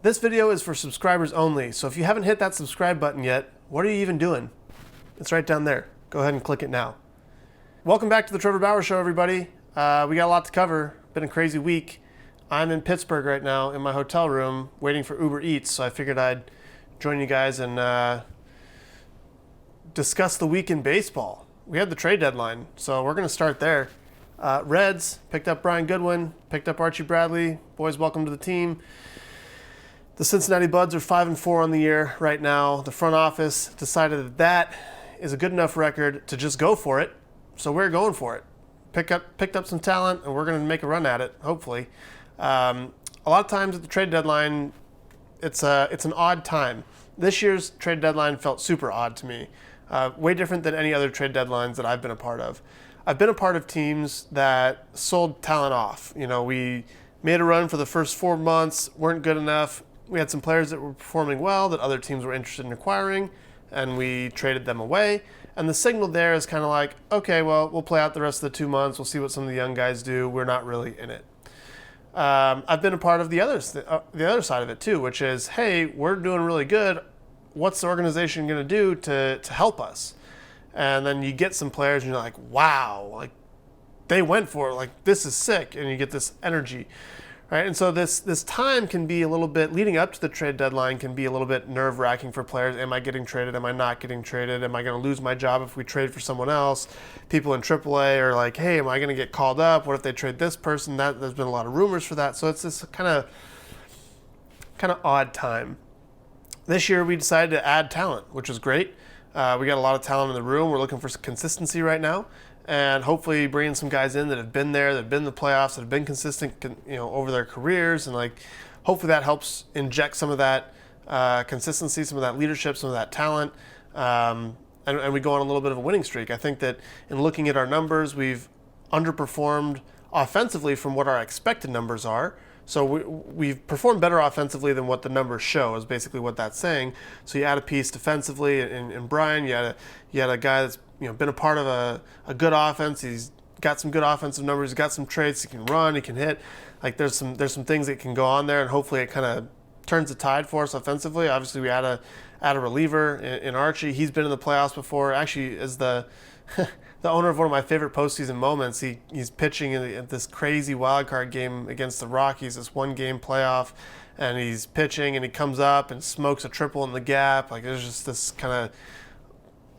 This video is for subscribers only, so if you haven't hit that subscribe button yet, what are you even doing? It's right down there. Go ahead and click it now. Welcome back to the Trevor Bauer Show, everybody. We got a lot to cover. Been a crazy week. I'm in Pittsburgh right now in my hotel room waiting for Uber Eats, so I figured I'd join you guys and discuss the week in baseball. We had the trade deadline, so we're going to start there. Reds picked up Brian Goodwin, picked up Archie Bradley. Boys, welcome to the team. The Cincinnati Buds are 5-4 on the year right now. The front office decided that that is a good enough record to just go for it, so we're going for it. Picked up some talent, and we're going to make a run at it, hopefully. A lot of times at the trade deadline, it's an odd time. This year's trade deadline felt super odd to me. Way different than any other trade deadlines that I've been a part of. I've been a part of teams that sold talent off. You know, we made a run for the first 4 months, weren't good enough. We had some players that were performing well that other teams were interested in acquiring, and we traded them away. And the signal there is kind of like, okay, well, we'll play out the rest of the 2 months. We'll see what some of the young guys do. We're not really in it. I've been a part of the other side of it too, which is, hey, we're doing really good. What's the organization going to do to help us? And then you get some players and you're like, wow, like they went for it. Like, this is sick. And you get this energy. Right, and so this time can be a little bit, leading up to the trade deadline, can be a little bit nerve-wracking for players. Am I getting traded? Am I not getting traded? Am I going to lose my job if we trade for someone else? People in AAA are like, hey, am I going to get called up? What if they trade this person? There's been a lot of rumors for that. So it's this kind of odd time. This year we decided to add talent, which is great. We got a lot of talent in the room. We're looking for consistency right now. And hopefully bringing some guys in that have been there, that have been in the playoffs, that have been consistent, over their careers, and hopefully that helps inject some of that consistency, some of that leadership, some of that talent, and we go on a little bit of a winning streak. I think that in looking at our numbers, we've underperformed offensively from what our expected numbers are. So we've performed better offensively than what the numbers show, is basically what that's saying. So you add a piece defensively in Brian. You had a guy that's been a part of a good offense. He's got some good offensive numbers. He's got some traits. He can run. He can hit. Like there's some things that can go on there, and hopefully it kind of turns the tide for us offensively. Obviously we add a reliever in Archie. He's been in the playoffs before. Actually, is the the owner of one of my favorite postseason moments. He's pitching in this crazy wild card game against the Rockies, this 1-game playoff, and he's pitching and he comes up and smokes a triple in the gap. Like there's just this kind of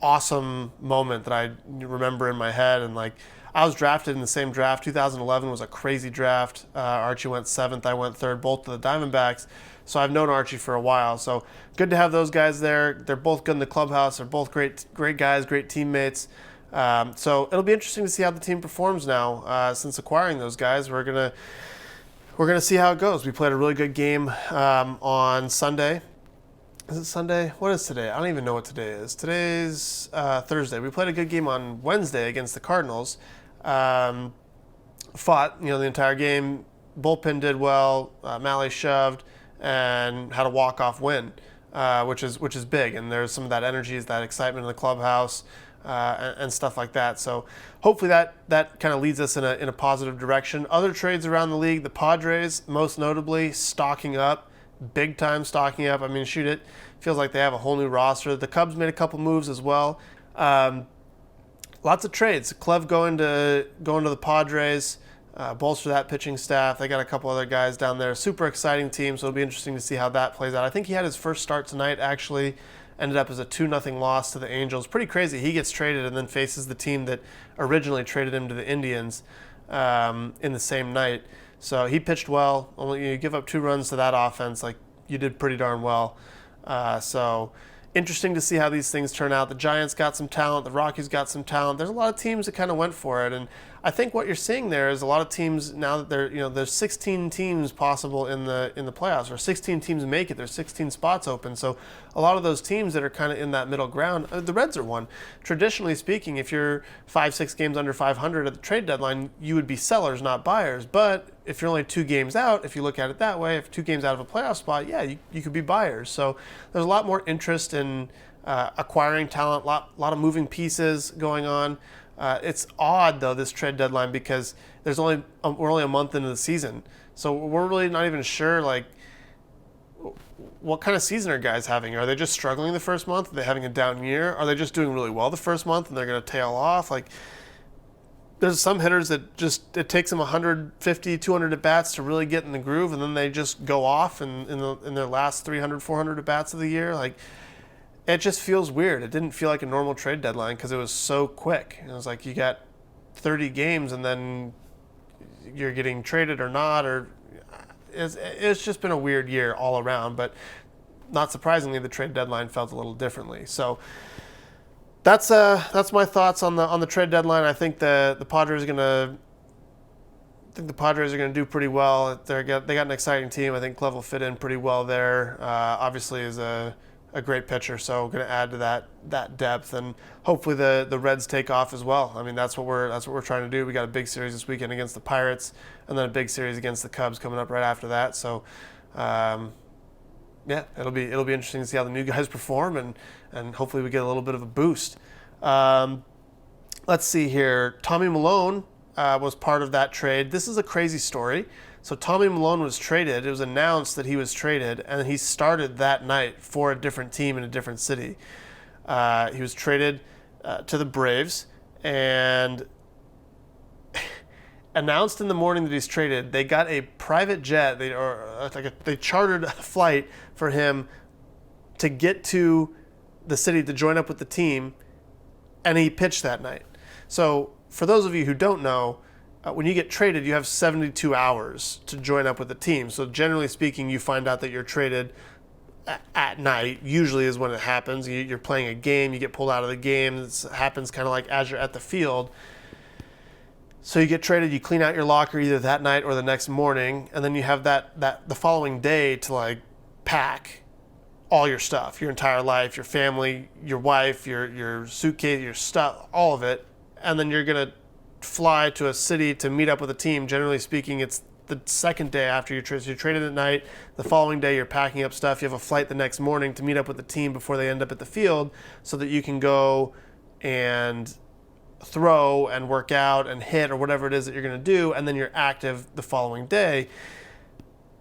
awesome moment that I remember in my head. And I was drafted in the same draft. 2011 was a crazy draft. Archie went 7th, I went 3rd, both to the Diamondbacks. So I've known Archie for a while. So good to have those guys there. They're both good in the clubhouse. They're both great guys, great teammates. So it'll be interesting to see how the team performs now. Since acquiring those guys, we're gonna see how it goes. We played a really good game on Sunday. Is it Sunday? What is today? I don't even know what today is. Today's Thursday. We played a good game on Wednesday against the Cardinals. Fought the entire game. Bullpen did well. Malley shoved and had a walk-off win, which is big. And there's some of that energy, that excitement in the clubhouse. And stuff like that. So hopefully that kind of leads us in a positive direction. Other trades around the league, the Padres most notably stocking up, big time stocking up. I mean, shoot, it feels like they have a whole new roster. The Cubs made a couple moves as well. Lots of trades. Clev going to the Padres, bolster that pitching staff. They got a couple other guys down there. Super exciting team. So it'll be interesting to see how that plays out. I think he had his first start tonight actually. Ended up as a 2-0 loss to the Angels. Pretty crazy. He gets traded and then faces the team that originally traded him to the Indians in the same night. So he pitched well. Only you give up 2 runs to that offense, you did pretty darn well. So interesting to see how these things turn out. The Giants got some talent. The Rockies got some talent. There's a lot of teams that kind of went for it, and I think what you're seeing there is a lot of teams now that there's 16 teams possible in the playoffs, or 16 teams make it. There's 16 spots open, so a lot of those teams that are kind of in that middle ground, the Reds are one. Traditionally speaking, if you're 5-6 games under 500 at the trade deadline, you would be sellers, not buyers. But if you're only 2 games out, if you look at it that way, if 2 games out of a playoff spot, yeah, you could be buyers. So there's a lot more interest in acquiring talent, lot of moving pieces going on. It's odd though, this trade deadline, because we're only a month into the season, so we're really not even sure what kind of season are guys having? Are they just struggling the first month? Are they having a down year? Are they just doing really well the first month and they're going to tail off? Like, there's some hitters that just, it takes them 150, 200 at-bats to really get in the groove, and then they just go off in their last 300, 400 at-bats of the year. Like, it just feels weird. It didn't feel like a normal trade deadline because it was so quick. It was like you got 30 games and then you're getting traded or not, or it's just been a weird year all around. But not surprisingly, the trade deadline felt a little differently. So that's my thoughts on the trade deadline. I think the Padres are gonna do pretty well. They got an exciting team. I think Cleve will fit in pretty well there. Obviously, is a great pitcher, so going to add to that depth, and hopefully the Reds take off as well. I mean, that's what we're trying to do. We got a big series this weekend against the Pirates, and then a big series against the Cubs coming up right after that. So, yeah, it'll be interesting to see how the new guys perform, and hopefully we get a little bit of a boost. Let's see here. Tommy Milone was part of that trade. This is a crazy story. So Tommy Milone was traded. It was announced that he was traded, and he started that night for a different team in a different city. He was traded to the Braves, and announced in the morning that he's traded. They got a private jet. They chartered a flight for him to get to the city to join up with the team, and he pitched that night. So for those of you who don't know, when you get traded, you have 72 hours to join up with the team. So generally speaking, you find out that you're traded at night, usually is when it happens. You're playing a game, you get pulled out of the game. It happens kind of like as you're at the field. So you get traded, you clean out your locker either that night or the next morning, and then you have that the following day to like pack all your stuff, your entire life, your family, your wife, your suitcase, your stuff, all of it. And then you're going to fly to a city to meet up with a team. Generally speaking, it's the second day after you're traded. So you're traded at night. The following day, you're packing up stuff. You have a flight the next morning to meet up with the team before they end up at the field so that you can go and throw and work out and hit or whatever it is that you're going to do, and then you're active the following day.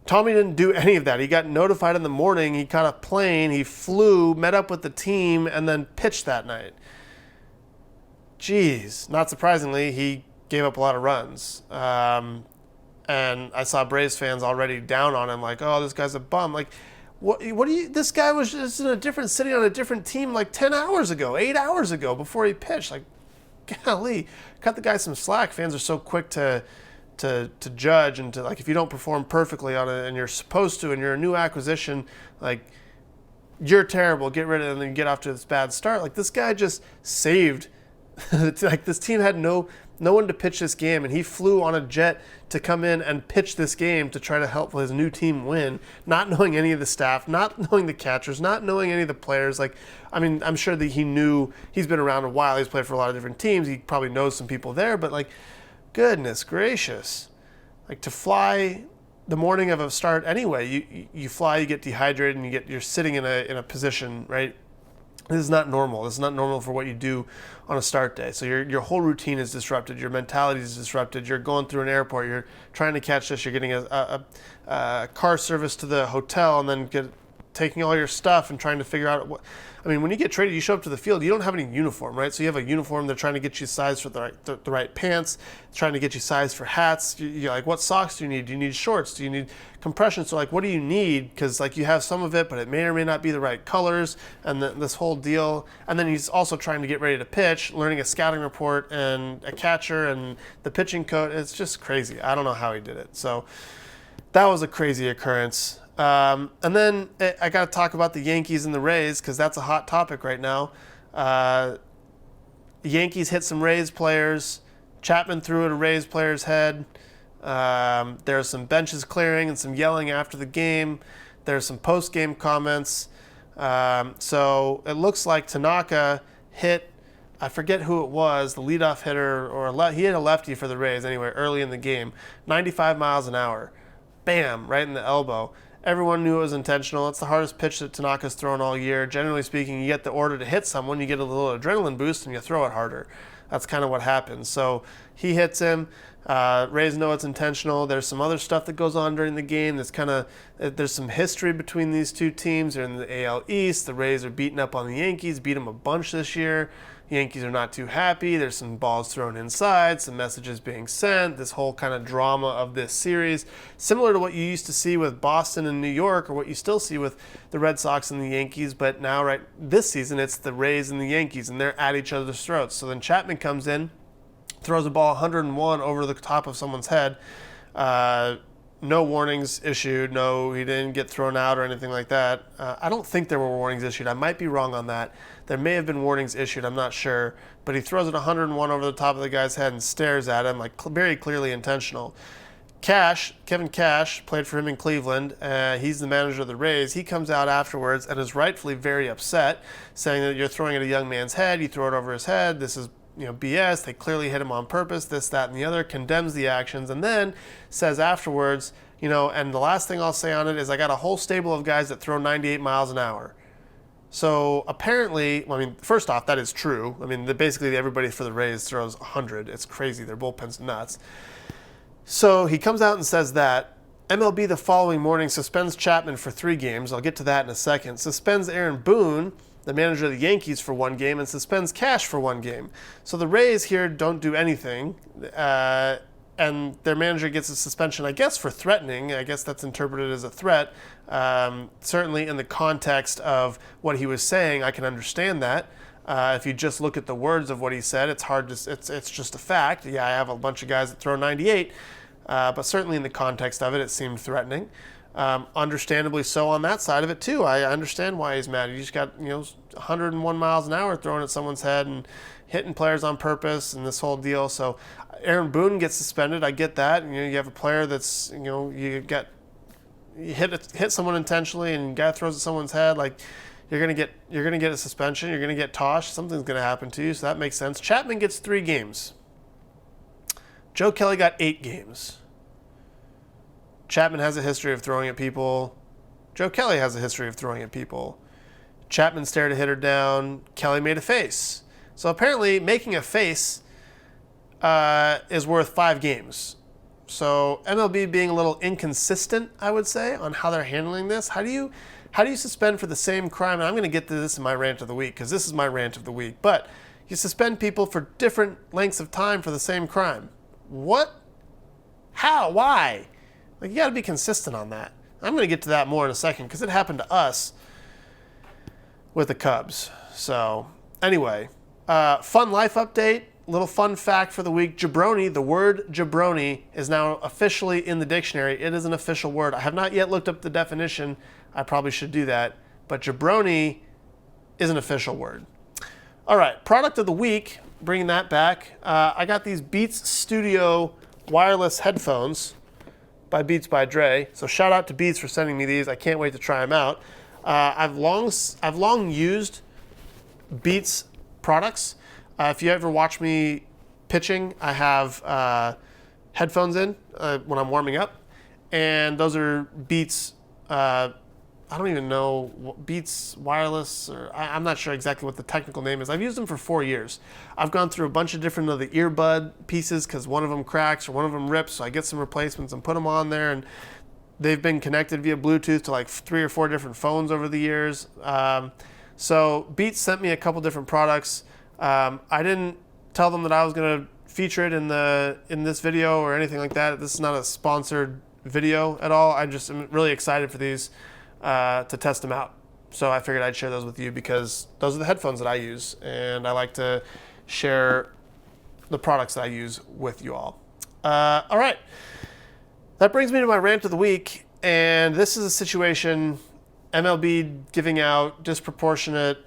Tommy didn't do any of that. He got notified in the morning. He caught a plane. He flew, met up with the team, and then pitched that night. Jeez, not surprisingly, he gave up a lot of runs. And I saw Braves fans already down on him, like, oh, this guy's a bum. Like, what do you, this guy was just in a different city on a different team like 10 hours ago, 8 hours ago before he pitched. Like, golly, cut the guy some slack. Fans are so quick to judge and to, like, if you don't perform perfectly on it and you're supposed to and you're a new acquisition, like, you're terrible, get rid of it, and then you get off to this bad start. Like, this guy just saved. Like, this team had no one to pitch this game, and he flew on a jet to come in and pitch this game to try to help his new team win, not knowing any of the staff, not knowing the catchers, not knowing any of the players. Like, I mean, I'm sure that he knew, he's been around a while, he's played for a lot of different teams, he probably knows some people there, but like, goodness gracious. Like, to fly the morning of a start anyway, you fly, you get dehydrated, and you're sitting in a position, right? This is not normal. This is not normal for what you do on a start day. So your whole routine is disrupted. Your mentality is disrupted. You're going through an airport. You're trying to catch this. You're getting a car service to the hotel, and then taking all your stuff and trying to figure out what. I mean, when you get traded, you show up to the field. You don't have any uniform, right? So you have a uniform. They're trying to get you sized for the right pants. Trying to get you sized for hats. You're like, what socks do you need? Do you need shorts? Do you need compression? So like, what do you need? Because like, you have some of it, but it may or may not be the right colors, and this whole deal. And then he's also trying to get ready to pitch, learning a scouting report and a catcher and the pitching coach. It's just crazy. I don't know how he did it. So that was a crazy occurrence. And then I got to talk about the Yankees and the Rays, because that's a hot topic right now. The Yankees hit some Rays players. Chapman threw at a Rays player's head. There's some benches clearing and some yelling after the game. There's some post-game comments. So it looks like Tanaka hit, I forget who it was, the leadoff hitter, he hit a lefty for the Rays anyway, early in the game, 95 miles an hour. Bam, right in the elbow. Everyone knew it was intentional. It's the hardest pitch that Tanaka's thrown all year. Generally speaking, you get the order to hit someone, you get a little adrenaline boost, and you throw it harder. that's kind of what happens. So he hits him. Rays know it's intentional. There's some other stuff that goes on during the game. There's some history between these two teams. They're in the AL East. The Rays are beating up on the Yankees, beat them a bunch this year. The Yankees are not too happy. There's some balls thrown inside, some messages being sent, this whole kind of drama of this series, similar to what you used to see with Boston and New York, or what you still see with the Red Sox and the Yankees, but now this season it's the Rays and the Yankees, and they're at each other's throats. So then Chapman comes in, throws a ball 101 over the top of someone's head. No warnings issued. No, he didn't get thrown out or anything like that. I don't think there were warnings issued. I might be wrong on that. There may have been warnings issued. I'm not sure. But he throws it 101 over the top of the guy's head and stares at him, like very clearly intentional. Kevin Cash, played for him in Cleveland. He's the manager of the Rays. He comes out afterwards and is rightfully very upset, saying that you're throwing at a young man's head. You throw it over his head. This is BS. They clearly hit him on purpose, this, that, and the other, condemns the actions, and then says afterwards, and the last thing I'll say on it is I got a whole stable of guys that throw 98 miles an hour. So apparently, first off, that is true. Basically everybody for the Rays throws 100. It's crazy. Their bullpen's nuts. So he comes out and says that. MLB the following morning suspends Chapman for 3 games. I'll get to that in a second. Suspends Aaron Boone, the manager of the Yankees, for 1 game, and suspends Cash for 1 game. So the Rays here don't do anything, and their manager gets a suspension, I guess, for threatening. I guess that's interpreted as a threat. Certainly in the context of what he was saying, I can understand that. If you just look at the words of what he said, it's hard to. It's just a fact. Yeah, I have a bunch of guys that throw 98, but certainly in the context of it, it seemed threatening. Understandably so on that side of it too. I understand why he's mad. He just got 101 miles an hour thrown at someone's head and hitting players on purpose and this whole deal. So Aaron Boone gets suspended. I get that. You have a player that's you hit someone intentionally and the guy throws at someone's head. Like you're gonna get a suspension. You're gonna get toshed. Something's gonna happen to you. So that makes sense. Chapman gets 3 games. Joe Kelly got 8 games. Chapman has a history of throwing at people. Joe Kelly has a history of throwing at people. Chapman stared a hitter down. Kelly made a face. So apparently making a face is worth 5 games. So MLB being a little inconsistent, I would say, on how they're handling this. How do you suspend for the same crime? And I'm going to get to this in my rant of the week because this is my rant of the week. But you suspend people for different lengths of time for the same crime. What? How? Why? You got to be consistent on that. I'm going to get to that more in a second because it happened to us with the Cubs. So anyway, fun life update, little fun fact for the week. Jabroni, the word jabroni is now officially in the dictionary. It is an official word. I have not yet looked up the definition. I probably should do that. But jabroni is an official word. All right, product of the week, bringing that back. I got these Beats Studio wireless headphones by Beats by Dre. So shout out to Beats for sending me these. I can't wait to try them out. I've long used Beats products. If you ever watch me pitching, I have headphones in when I'm warming up, and those are Beats. I don't even know, Beats wireless, or I'm not sure exactly what the technical name is. I've used them for 4 years. I've gone through a bunch of different of the earbud pieces because one of them cracks or one of them rips, so I get some replacements and put them on there, and they've been connected via Bluetooth to like 3 or 4 different phones over the years. So Beats sent me a couple different products. I didn't tell them that I was going to feature it in this video or anything like that. This is not a sponsored video at all. I just am really excited for these to test them out. So I figured I'd share those with you because those are the headphones that I use, and I like to share the products that I use with you all. All right. That brings me to my rant of the week, and this is a situation, MLB giving out disproportionate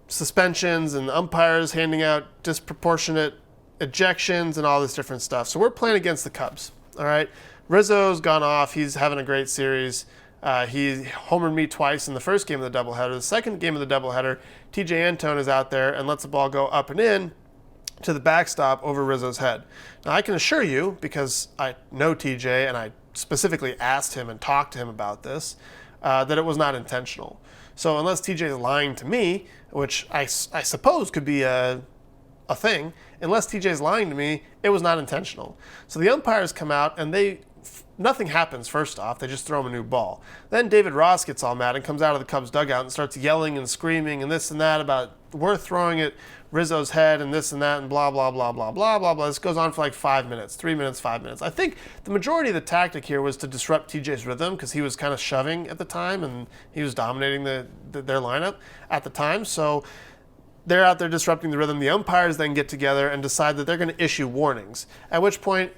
suspensions and umpires handing out disproportionate ejections and all this different stuff. So we're playing against the Cubs, all right? Rizzo's gone off. He's having a great series. He homered me twice in the first game of the doubleheader. The second game of the doubleheader, TJ Antone is out there and lets the ball go up and in to the backstop over Rizzo's head. Now, I can assure you, because I know TJ and I specifically asked him and talked to him about this, that it was not intentional. So unless TJ is lying to me, which I suppose could be a a thing. Unless TJ's lying to me, it was not intentional. So the umpires come out and nothing happens first off. They just throw him a new ball. Then David Ross gets all mad and comes out of the Cubs dugout and starts yelling and screaming and this and that about we're throwing at Rizzo's head and this and that and blah, blah, blah, blah, blah, blah, blah. This goes on for like 5 minutes, 3 minutes, 5 minutes. I think the majority of the tactic here was to disrupt TJ's rhythm because he was kind of shoving at the time and he was dominating their lineup at the time. So they're out there disrupting the rhythm. The umpires then get together and decide that they're going to issue warnings, at which point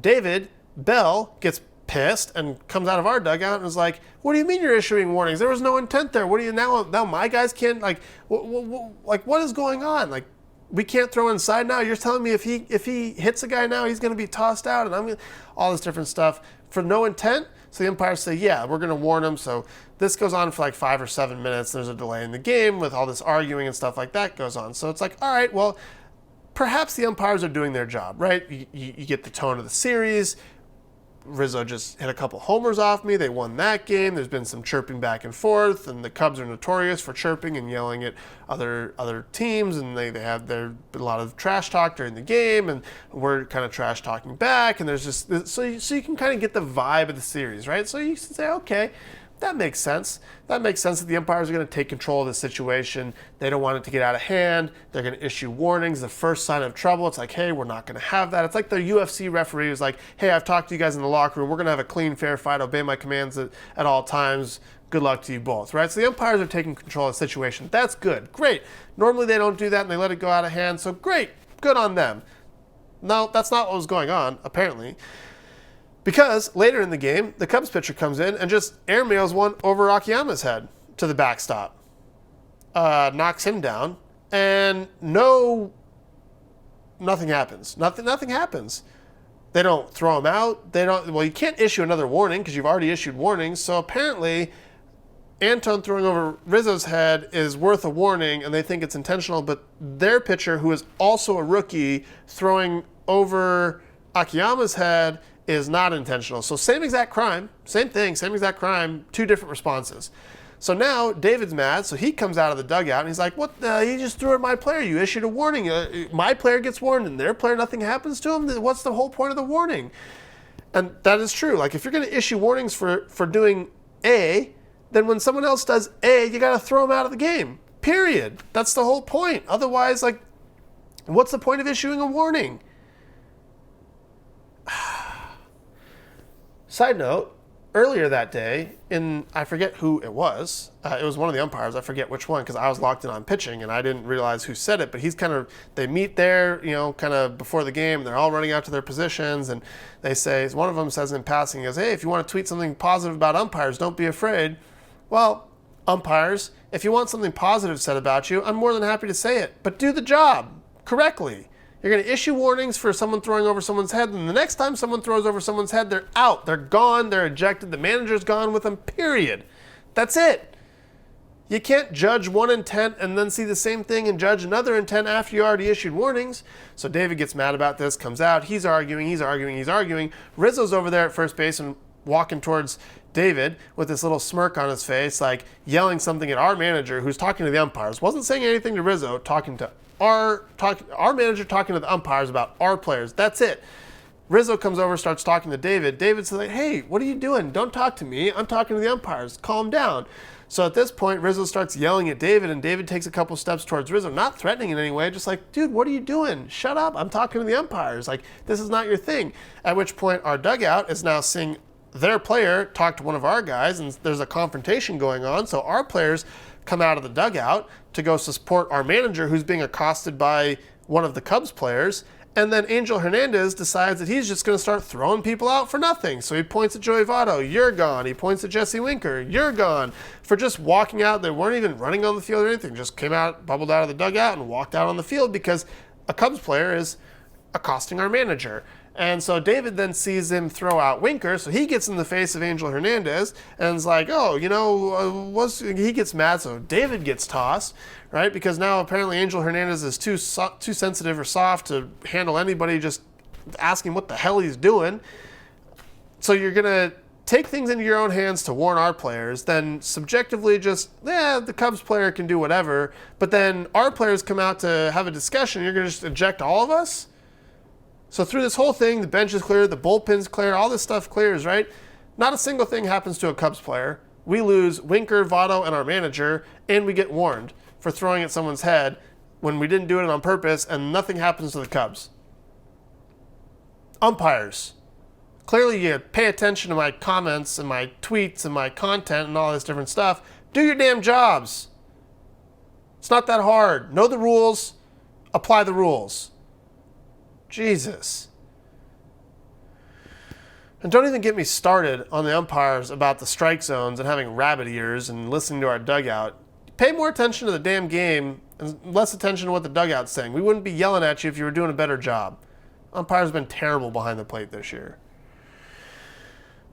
David Bell gets pissed and comes out of our dugout and is like, what do you mean you're issuing warnings? There was no intent there. What do you now my guys can't, like what is going on? Like, we can't throw inside now. You're telling me if he hits a guy now, he's going to be tossed out and all this different stuff for no intent. So the umpires say, yeah, we're going to warn him. So this goes on for like 5 or 7 minutes. There's a delay in the game with all this arguing and stuff like that goes on. So it's like, all right, well, perhaps the umpires are doing their job, right? You get the tone of the series. Rizzo just hit a couple homers off me. They won that game. There's been some chirping back and forth, and the Cubs are notorious for chirping and yelling at other teams, and they have a lot of trash talk during the game, and we're kind of trash talking back, and there's just so you can kind of get the vibe of the series, right? So you can say, okay, that makes sense. That makes sense that the umpires are going to take control of the situation. They don't want it to get out of hand. They're going to issue warnings. The first sign of trouble, it's like, hey, we're not going to have that. It's like the UFC referee is like, hey, I've talked to you guys in the locker room. We're going to have a clean, fair fight. Obey my commands at all times. Good luck to you both, right? So the umpires are taking control of the situation. That's good. Great. Normally they don't do that and they let it go out of hand. So great. Good on them. No, that's not what was going on, apparently. Because later in the game, the Cubs pitcher comes in and just airmails one over Akiyama's head to the backstop. Knocks him down, and nothing happens. Nothing happens. They don't throw him out. Well, you can't issue another warning because you've already issued warnings. So apparently, Anton throwing over Rizzo's head is worth a warning, and they think it's intentional, but their pitcher, who is also a rookie, throwing over Akiyama's head is not intentional. So same exact crime, same thing, same exact crime, 2 different responses. So now David's mad, so he comes out of the dugout and he's like, what, you just threw at my player, you issued a warning, my player gets warned and their player, nothing happens to him, what's the whole point of the warning? And that is true. Like, if you're going to issue warnings for doing A, then when someone else does A, you got to throw them out of the game, period. That's the whole point. Otherwise, like, what's the point of issuing a warning? Side note, earlier that day, I forget who it was one of the umpires, I forget which one, because I was locked in on pitching and I didn't realize who said it, but they meet there, kind of before the game, and they're all running out to their positions, and they say, one of them says in passing, he goes, hey, if you want to tweet something positive about umpires, don't be afraid. Well, umpires, if you want something positive said about you, I'm more than happy to say it, but do the job correctly. You're going to issue warnings for someone throwing over someone's head, and the next time someone throws over someone's head, they're out. They're gone. They're ejected. The manager's gone with them, period. That's it. You can't judge one intent and then see the same thing and judge another intent after you already issued warnings. So David gets mad about this, comes out. He's arguing. Rizzo's over there at first base and walking towards David with this little smirk on his face, like yelling something at our manager who's talking to the umpires. Wasn't saying anything to Rizzo, talking to our manager, talking to the umpires about our players. That's it. Rizzo comes over, starts talking to David. David says, like, hey, what are you doing? Don't talk to me. I'm talking to the umpires. Calm down. So at this point, Rizzo starts yelling at David, and David takes a couple steps towards Rizzo, not threatening in any way, just like, dude, what are you doing? Shut up. I'm talking to the umpires. Like, this is not your thing. At which point, our dugout is now seeing their player talk to one of our guys, and there's a confrontation going on. So our players come out of the dugout to go support our manager who's being accosted by one of the Cubs players. And then Angel Hernandez decides that he's just going to start throwing people out for nothing. So he points at Joey Votto, you're gone. He points at Jesse Winker, you're gone. For just walking out, they weren't even running on the field or anything. Just came out, bubbled out of the dugout and walked out on the field because a Cubs player is accosting our manager. And so David then sees him throw out Winker, so he gets in the face of Angel Hernandez and is like, oh, he gets mad, so David gets tossed, right? Because now apparently Angel Hernandez is too sensitive or soft to handle anybody just asking what the hell he's doing. So you're going to take things into your own hands to warn our players, then subjectively the Cubs player can do whatever, but then our players come out to have a discussion, you're going to just eject all of us? So through this whole thing, the bench is clear, the bullpen's clear, all this stuff clears, right? Not a single thing happens to a Cubs player. We lose Winker, Votto, and our manager, and we get warned for throwing at someone's head when we didn't do it on purpose, and nothing happens to the Cubs. Umpires. Clearly, you pay attention to my comments and my tweets and my content and all this different stuff. Do your damn jobs. It's not that hard. Know the rules. Apply the rules. Jesus. And don't even get me started on the umpires about the strike zones and having rabbit ears and listening to our dugout. Pay more attention to the damn game and less attention to what the dugout's saying. We wouldn't be yelling at you if you were doing a better job. Umpires have been terrible behind the plate this year.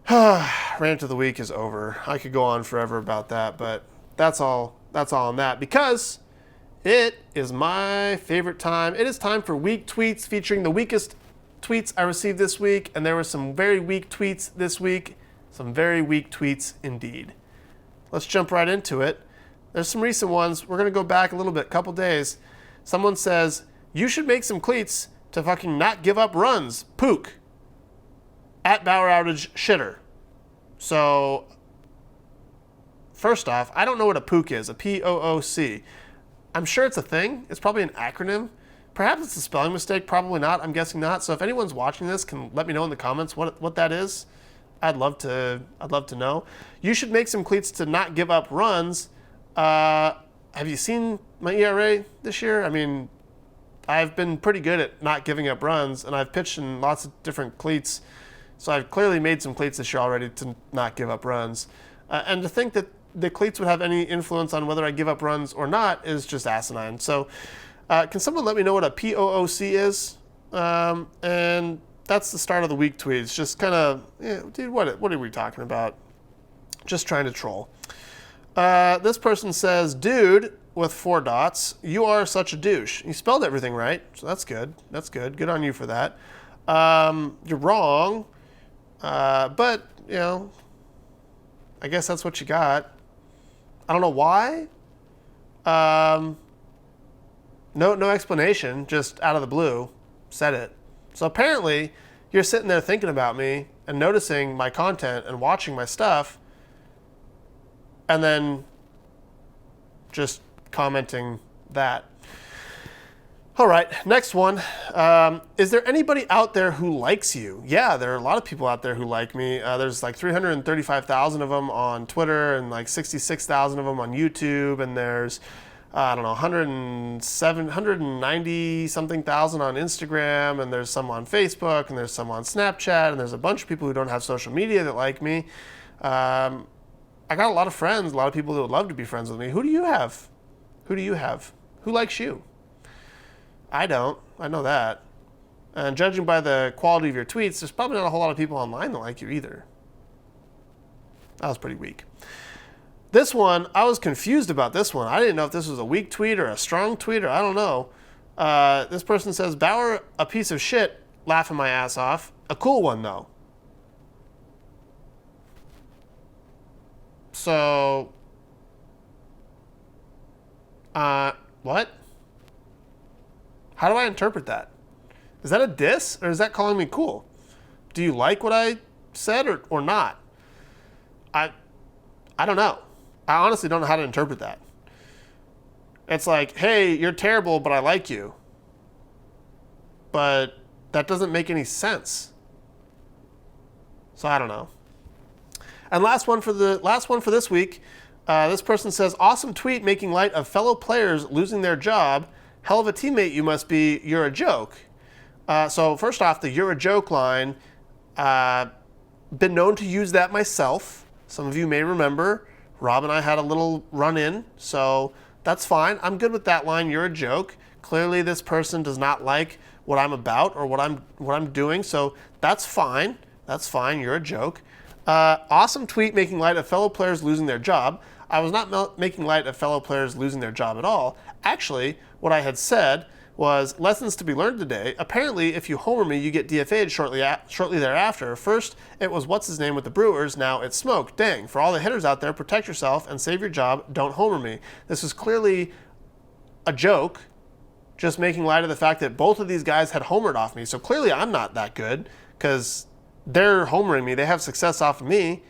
Rant of the week is over. I could go on forever about that, but that's all on that, because it is my favorite time. It is time for weak tweets featuring the weakest tweets I received this week, and there were some very weak tweets this week. Some very weak tweets indeed. Let's jump right into it. There's some recent ones. We're going to go back a little bit, couple days. Someone says, you should make some cleats to fucking not give up runs. Pook. At Bauer Outage Shitter. So, first off, I don't know what a pook is. A P-O-O-C. I'm sure it's a thing. It's probably an acronym. Perhaps it's a spelling mistake. Probably not. I'm guessing not. So if anyone's watching this can let me know in the comments what that is. I'd love to know. You should make some cleats to not give up runs. Have you seen my ERA this year? I mean, I've been pretty good at not giving up runs, and I've pitched in lots of different cleats. So I've clearly made some cleats this year already to not give up runs. And to think that the cleats would have any influence on whether I give up runs or not is just asinine. So can someone let me know what a P-O-O-C is? And that's the start of the week tweets. Just kind of, dude, what are we talking about? Just trying to troll. This person says, dude, with 4 dots, you are such a douche. You spelled everything right, so that's good. That's good. Good on you for that. You're wrong, but, I guess that's what you got. I don't know why. No explanation, just out of the blue, said it. So apparently, you're sitting there thinking about me and noticing my content and watching my stuff, and then just commenting that. All right, next one. Is there anybody out there who likes you? Yeah, there are a lot of people out there who like me. There's like 335,000 of them on Twitter and like 66,000 of them on YouTube, and there's 190 something thousand on Instagram, and there's some on Facebook, and there's some on Snapchat, and there's a bunch of people who don't have social media that like me. I got a lot of friends, a lot of people that would love to be friends with me. Who do you have? Who do you have? Who likes you? I don't. I know that. And judging by the quality of your tweets, there's probably not a whole lot of people online that like you either. That was pretty weak. This one, I was confused about this one. I didn't know if this was a weak tweet or a strong tweet, or I don't know. This person says, Bauer, a piece of shit, laughing my ass off. A cool one, though. So, what? How do I interpret that? Is that a diss, or is that calling me cool? Do you like what I said or not? I don't know. I honestly don't know how to interpret that. It's like, hey, you're terrible, but I like you. But that doesn't make any sense. So I don't know. And last one for this week. This person says, awesome tweet making light of fellow players losing their job. Hell of a teammate you must be. You're a joke. So first off, the you're a joke line, been known to use that myself. Some of you may remember Rob and I had a little run-in, so that's fine. I'm good with that line, you're a joke. Clearly this person does not like what I'm about or what I'm doing, so that's fine. That's fine, you're a joke. Awesome tweet making light of fellow players losing their job. I was not making light of fellow players losing their job at all. Actually, what I had said was lessons to be learned today. Apparently, if you homer me, you get DFA'd shortly thereafter. First, it was what's his name with the Brewers. Now it's Smoke. Dang. For all the hitters out there, protect yourself and save your job. Don't homer me. This was clearly a joke, just making light of the fact that both of these guys had homered off me. So clearly I'm not that good because they're homering me. They have success off of me,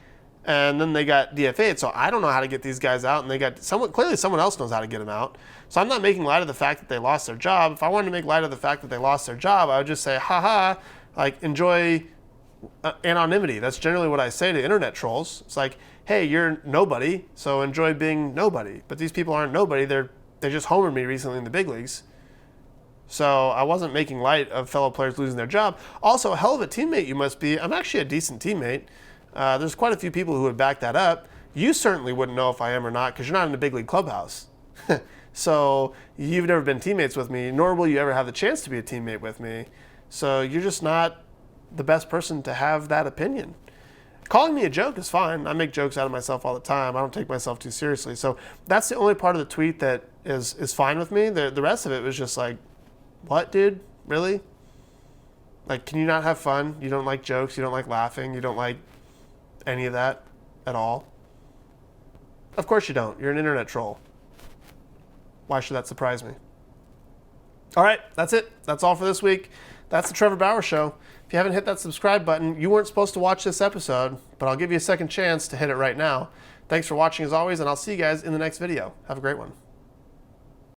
and then they got DFA'd. So I don't know how to get these guys out, and they got clearly someone else knows how to get them out. So I'm not making light of the fact that they lost their job. If I wanted to make light of the fact that they lost their job, I would just say, haha, like, enjoy anonymity. That's generally what I say to internet trolls. It's like, hey, you're nobody, so enjoy being nobody. But these people aren't nobody. They just homered me recently in the big leagues. So I wasn't making light of fellow players losing their job. Also, a hell of a teammate you must be. I'm actually a decent teammate. There's quite a few people who would back that up. You certainly wouldn't know if I am or not because you're not in the big league clubhouse. So you've never been teammates with me, nor will you ever have the chance to be a teammate with me. So you're just not the best person to have that opinion. Calling me a joke is fine. I make jokes out of myself all the time. I don't take myself too seriously. So that's the only part of the tweet that is fine with me. The rest of it was just like, what, dude? Really? Like, can you not have fun? You don't like jokes. You don't like laughing. You don't like any of that at all? Of course you don't. You're an internet troll. Why should that surprise me? All right, that's it. That's all for this week. That's the Trevor Bauer Show. If you haven't hit that subscribe button, you weren't supposed to watch this episode, but I'll give you a second chance to hit it right now. Thanks for watching as always, and I'll see you guys in the next video. Have a great one.